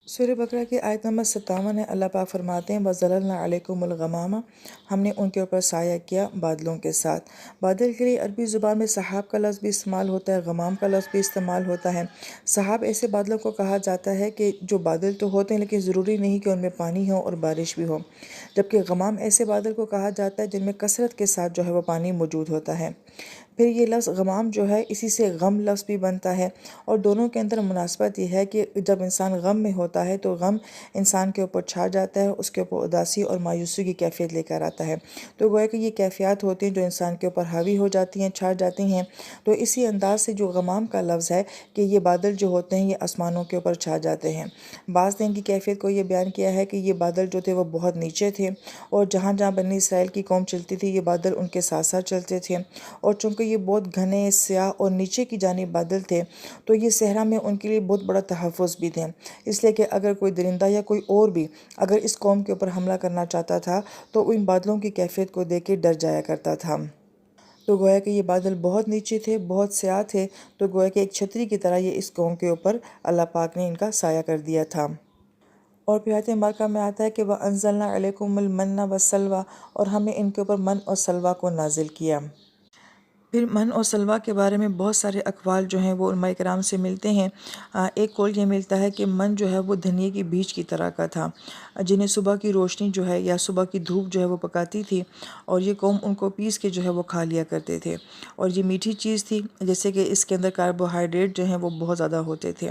سورہ بقرہ کی آیت نمبر 57 ہے۔ اللہ پاک فرماتے ہیں وَظَلَلْنَا عَلَيْكُمُ الْغَمَامَ، ہم نے ان کے اوپر سایہ کیا بادلوں کے ساتھ۔ بادل کے لیے عربی زبان میں سحاب کا لفظ بھی استعمال ہوتا ہے، غمام کا لفظ بھی استعمال ہوتا ہے۔ سحاب ایسے بادلوں کو کہا جاتا ہے کہ جو بادل تو ہوتے ہیں لیکن ضروری نہیں کہ ان میں پانی ہو اور بارش بھی ہو، جبکہ غمام ایسے بادل کو کہا جاتا ہے جن میں کثرت کے ساتھ جو ہے وہ پانی موجود ہوتا ہے۔ پھر یہ لفظ غمام جو ہے اسی سے غم لفظ بھی بنتا ہے، اور دونوں کے اندر مناسبت یہ ہے کہ جب انسان غم میں ہوتا ہے تو غم انسان کے اوپر چھا جاتا ہے، اس کے اوپر اداسی اور مایوسی کی کیفیت لے کر آتا ہے۔ تو گویا کہ یہ کیفیات ہوتی ہیں جو انسان کے اوپر حاوی ہو جاتی ہیں، چھا جاتی ہیں۔ تو اسی انداز سے جو غمام کا لفظ ہے کہ یہ بادل جو ہوتے ہیں یہ آسمانوں کے اوپر چھا جاتے ہیں۔ بعض نے ان کی کیفیت کو یہ بیان کیا ہے کہ یہ بادل جو تھے وہ بہت نیچے تھے، اور جہاں جہاں بنی اسرائیل کی قوم چلتی تھی یہ بادل ان کے ساتھ ساتھ چلتے تھے، اور چونکہ یہ بہت گھنے سیاہ اور نیچے کی جانب بادل تھے تو یہ صحرا میں ان کے لیے بہت بڑا تحفظ بھی تھے، اس لیے کہ اگر کوئی درندہ یا کوئی اور بھی اگر اس قوم کے اوپر حملہ کرنا چاہتا تھا تو ان بادلوں کی کیفیت کو دیکھ کے ڈر جایا کرتا تھا۔ تو گویا کہ یہ بادل بہت نیچے تھے، بہت سیاہ تھے، تو گویا کہ ایک چھتری کی طرح یہ اس قوم کے اوپر اللہ پاک نے ان کا سایہ کر دیا تھا۔ اور پھر آیت مبارکہ میں آتا ہے کہ وَأَنزَلْنَا عَلَيْكُمُ الْمَنَّ وَالسَّلْوَىٰ، اور ہم نے ان کے اوپر من اور سلویٰ کو نازل کیا۔ پھر من اور سلویٰ کے بارے میں بہت سارے اقوال جو ہیں وہ علماء کرام سے ملتے ہیں۔ ایک قول یہ ملتا ہے کہ من جو ہے وہ دھنیے کی بیج کی طرح کا تھا، جنہیں صبح کی روشنی جو ہے یا صبح کی دھوپ جو ہے وہ پکاتی تھی، اور یہ قوم ان کو پیس کے جو ہے وہ کھا لیا کرتے تھے، اور یہ میٹھی چیز تھی جیسے کہ اس کے اندر کاربوہائیڈریٹ جو ہیں وہ بہت زیادہ ہوتے تھے۔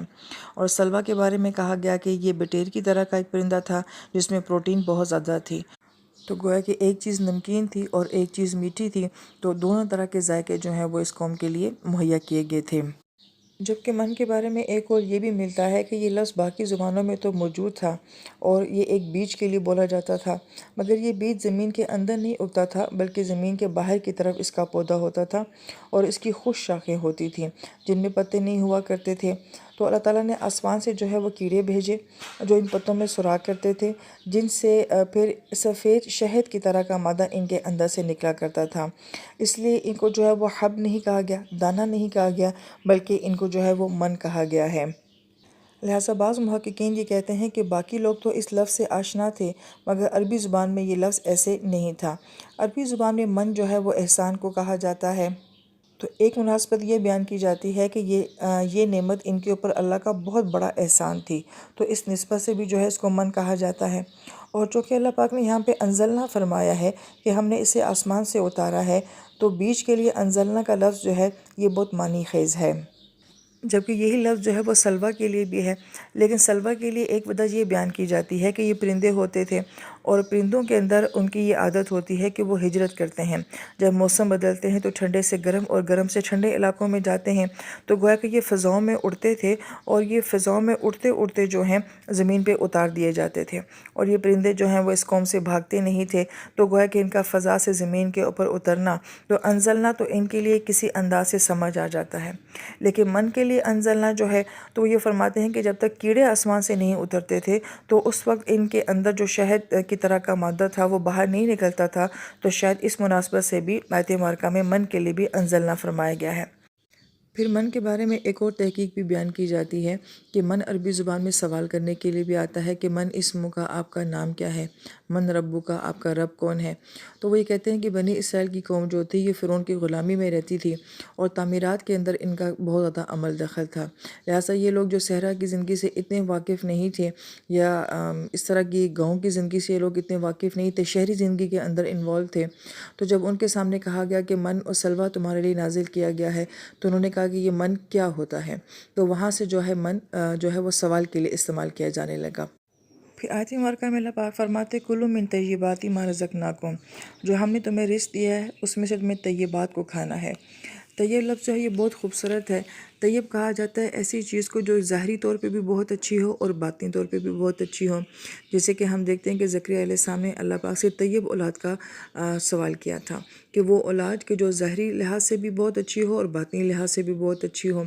اور سلویٰ کے بارے میں کہا گیا کہ یہ بٹیر کی طرح کا ایک پرندہ تھا جس میں پروٹین بہت زیادہ تھی۔ تو گویا کہ ایک چیز نمکین تھی اور ایک چیز میٹھی تھی، تو دونوں طرح کے ذائقے جو ہیں وہ اس قوم کے لیے مہیا کیے گئے تھے۔ جبکہ من کے بارے میں ایک اور یہ بھی ملتا ہے کہ یہ لفظ باقی زبانوں میں تو موجود تھا اور یہ ایک بیج کے لیے بولا جاتا تھا، مگر یہ بیج زمین کے اندر نہیں اگتا تھا بلکہ زمین کے باہر کی طرف اس کا پودا ہوتا تھا، اور اس کی خشک شاخیں ہوتی تھیں جن میں پتے نہیں ہوا کرتے تھے۔ تو اللہ تعالیٰ نے آسمان سے جو ہے وہ کیڑے بھیجے جو ان پتوں میں سوراخ کرتے تھے، جن سے پھر سفید شہد کی طرح کا مادہ ان کے اندر سے نکلا کرتا تھا۔ اس لیے ان کو جو ہے وہ حب نہیں کہا گیا، دانہ نہیں کہا گیا، بلکہ ان کو جو ہے وہ من کہا گیا ہے۔ لہٰذا بعض محققین یہ کہتے ہیں کہ باقی لوگ تو اس لفظ سے آشنا تھے، مگر عربی زبان میں یہ لفظ ایسے نہیں تھا۔ عربی زبان میں من جو ہے وہ احسان کو کہا جاتا ہے۔ تو ایک مناسبت یہ بیان کی جاتی ہے کہ یہ نعمت ان کے اوپر اللہ کا بہت بڑا احسان تھی، تو اس نسبت سے بھی جو ہے اس کو من کہا جاتا ہے۔ اور چونکہ اللہ پاک نے یہاں پہ انزلنا فرمایا ہے کہ ہم نے اسے آسمان سے اتارا ہے، تو بیج کے لیے انزلنا کا لفظ جو ہے یہ بہت معنی خیز ہے، جبکہ یہی لفظ جو ہے وہ سلویٰ کے لیے بھی ہے۔ لیکن سلویٰ کے لیے ایک وجہ یہ بیان کی جاتی ہے کہ یہ پرندے ہوتے تھے، اور پرندوں کے اندر ان کی یہ عادت ہوتی ہے کہ وہ ہجرت کرتے ہیں، جب موسم بدلتے ہیں تو ٹھنڈے سے گرم اور گرم سے ٹھنڈے علاقوں میں جاتے ہیں، تو گویا کہ یہ فضاؤں میں اڑتے تھے، اور یہ فضاؤں میں اڑتے اڑتے جو ہیں زمین پہ اتار دیے جاتے تھے، اور یہ پرندے جو ہیں وہ اس قوم سے بھاگتے نہیں تھے، تو گویا کہ ان کا فضا سے زمین کے اوپر اترنا تو انزلنا تو ان کے لیے کسی انداز سے سمجھ آ جاتا ہے۔ لیکن من کے لیے انزلنا جو ہے تو یہ فرماتے ہیں کہ جب تک کیڑے آسمان سے نہیں اترتے تھے تو اس وقت ان کے اندر جو شہد کی طرح کا مادہ تھا وہ باہر نہیں نکلتا تھا، تو شاید اس مناسبت سے بھی آیت مبارکہ میں من کے لیے بھی انزلنا فرمایا گیا ہے۔ پھر من کے بارے میں ایک اور تحقیق بھی بیان کی جاتی ہے کہ من عربی زبان میں سوال کرنے کے لیے بھی آتا ہے کہ من اسمو کا، آپ کا نام کیا ہے، من ربو کا، آپ کا رب کون ہے۔ تو وہ یہ کہتے ہیں کہ بنی اسرائیل کی قوم جو تھی یہ فرعون کی غلامی میں رہتی تھی، اور تعمیرات کے اندر ان کا بہت زیادہ عمل دخل تھا، لہٰذا یہ لوگ جو صحرا کی زندگی سے اتنے واقف نہیں تھے، یا اس طرح کی گاؤں کی زندگی سے یہ لوگ اتنے واقف نہیں تھے، شہری زندگی کے اندر انوالو تھے، تو جب ان کے سامنے کہا گیا کہ من اور سلویٰ تمہارے لیے نازل کیا گیا ہے، تو انہوں نے کہا کہ یہ من کیا ہوتا ہے، تو وہاں سے جو ہے من جو ہے وہ سوال کے لیے استعمال کیا جانے لگا۔ پھر آیت مبارکہ میں اللہ پاک فرماتے کلوا من طیبات ما رزقناکم، جو ہم نے تمہیں رزق دیا ہے اس میں سے تمہیں طیبات کو کھانا ہے۔ طیب لفظ جو ہے یہ بہت خوبصورت ہے۔ طیب کہا جاتا ہے ایسی چیز کو جو ظاہری طور پہ بھی بہت اچھی ہو اور باطنی طور پہ بھی بہت اچھی ہو، جیسے کہ ہم دیکھتے ہیں کہ زکریا علیہ السلام نے اللہ پاک سے طیب اولاد کا سوال کیا تھا کہ وہ اولاد کے جو ظاہری لحاظ سے بھی بہت اچھی ہو اور باطنی لحاظ سے بھی بہت اچھی ہو۔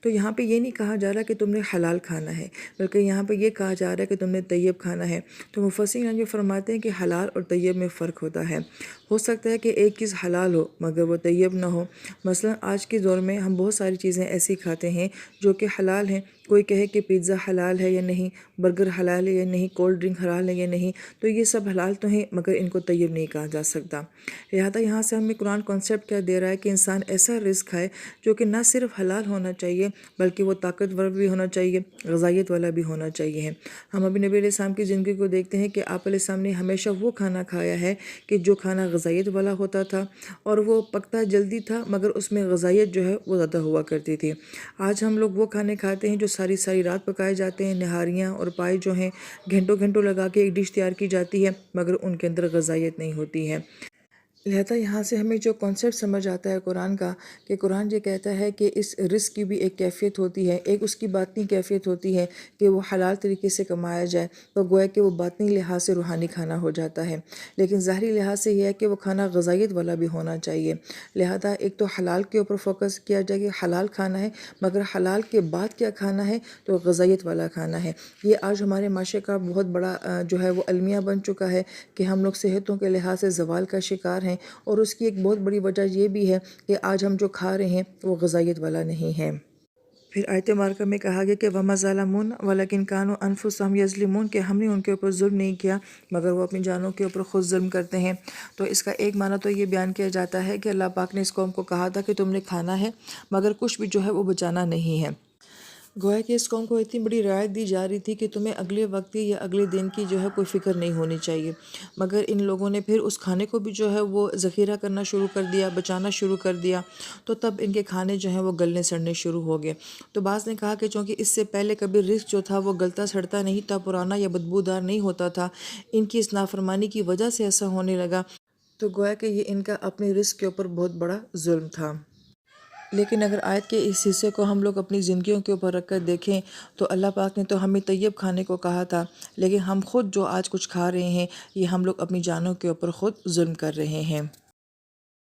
تو یہاں پہ یہ نہیں کہا جا رہا کہ تم نے حلال کھانا ہے، بلکہ یہاں پہ یہ کہا جا رہا ہے کہ تم نے طیب کھانا ہے۔ تو مفسرین یہ فرماتے ہیں کہ حلال اور طیب میں فرق ہوتا ہے۔ ہو سکتا ہے کہ ایک چیز حلال ہو مگر وہ طیب نہ ہو، مثلا آج کے دور میں ہم بہت ساری چیزیں ایسی کھاتے ہیں جو کہ حلال ہیں کوئی کہے کہ پیزا حلال ہے یا نہیں، برگر حلال ہے یا نہیں، کولڈ ڈرنک حلال ہے یا نہیں، تو یہ سب حلال تو ہیں مگر ان کو طیب نہیں کہا جا سکتا۔ لہٰذا یہاں سے ہمیں قرآن کانسیپٹ کیا دے رہا ہے کہ انسان ایسا رزق کھائے جو کہ نہ صرف حلال ہونا چاہیے بلکہ وہ طاقتور بھی ہونا چاہیے، غذائیت والا بھی ہونا چاہیے۔ ہم ابھی نبی علیہ السلام کی زندگی کو دیکھتے ہیں کہ آپ علیہ السلام نے ہمیشہ وہ کھانا کھایا ہے کہ جو کھانا غذائیت والا ہوتا تھا اور وہ پکتا جلدی تھا مگر اس میں غذائیت جو ہے وہ زیادہ ہوا کرتی تھی۔ آج ہم لوگ وہ کھانے کھاتے ہیں جو ساری ساری رات پکائے جاتے ہیں، نہاریاں اور پائے جو ہیں گھنٹوں گھنٹوں لگا کے ایک ڈش تیار کی جاتی ہے مگر ان کے اندر غذائیت نہیں ہوتی ہے۔ لہذا یہاں سے ہمیں جو کانسیپٹ سمجھ آتا ہے قرآن کا، کہ قرآن یہ کہتا ہے کہ اس رزق کی بھی ایک کیفیت ہوتی ہے، ایک اس کی باطنی کیفیت ہوتی ہے کہ وہ حلال طریقے سے کمایا جائے، تو گویا کہ وہ باطنی لحاظ سے روحانی کھانا ہو جاتا ہے، لیکن ظاہری لحاظ سے یہ ہے کہ وہ کھانا غذائیت والا بھی ہونا چاہیے۔ لہذا ایک تو حلال کے اوپر فوکس کیا جائے کہ حلال کھانا ہے، مگر حلال کے بعد کیا کھانا ہے تو غذائیت والا کھانا ہے۔ یہ آج ہمارے معاشرے کا بہت بڑا جو ہے وہ المیہ بن چکا ہے کہ ہم لوگ صحتوں کے لحاظ سے زوال کا شکار ہیں، اور اس کی ایک بہت بڑی وجہ یہ بھی ہے کہ آج ہم جو کھا رہے ہیں وہ غذائیت والا نہیں ہے۔ پھر آیت مبارکہ میں کہا گیا کہ وَمَا ظَلَمُونَ وَلَكِنْ كَانُوا أَنفُسَهُمْ يَظْلِمُونَ، کہ ہم نے ان کے اوپر ظلم نہیں کیا مگر وہ اپنی جانوں کے اوپر خود ظلم کرتے ہیں۔ تو اس کا ایک معنی تو یہ بیان کیا جاتا ہے کہ اللہ پاک نے اس قوم کو کہا تھا کہ تم نے کھانا ہے مگر کچھ بھی جو ہے وہ بچانا نہیں ہے۔ گویا کہ اس قوم کو اتنی بڑی رعایت دی جا رہی تھی کہ تمہیں اگلے وقت کی یا اگلے دن کی جو ہے کوئی فکر نہیں ہونی چاہیے، مگر ان لوگوں نے پھر اس کھانے کو بھی جو ہے وہ ذخیرہ کرنا شروع کر دیا، بچانا شروع کر دیا، تو تب ان کے کھانے جو ہیں وہ گلنے سڑنے شروع ہو گئے۔ تو بعض نے کہا کہ چونکہ اس سے پہلے کبھی رزق جو تھا وہ گلتا سڑتا نہیں تھا، پرانا یا بدبودار نہیں ہوتا تھا، ان کی اس نافرمانی کی وجہ سے ایسا ہونے لگا، تو گویا کہ یہ ان کا اپنے رزق کے اوپر بہت بڑا ظلم تھا۔ لیکن اگر آیت کے اس حصے کو ہم لوگ اپنی زندگیوں کے اوپر رکھ کر دیکھیں تو اللہ پاک نے تو ہمیں طیب کھانے کو کہا تھا، لیکن ہم خود جو آج کچھ کھا رہے ہیں یہ ہم لوگ اپنی جانوں کے اوپر خود ظلم کر رہے ہیں۔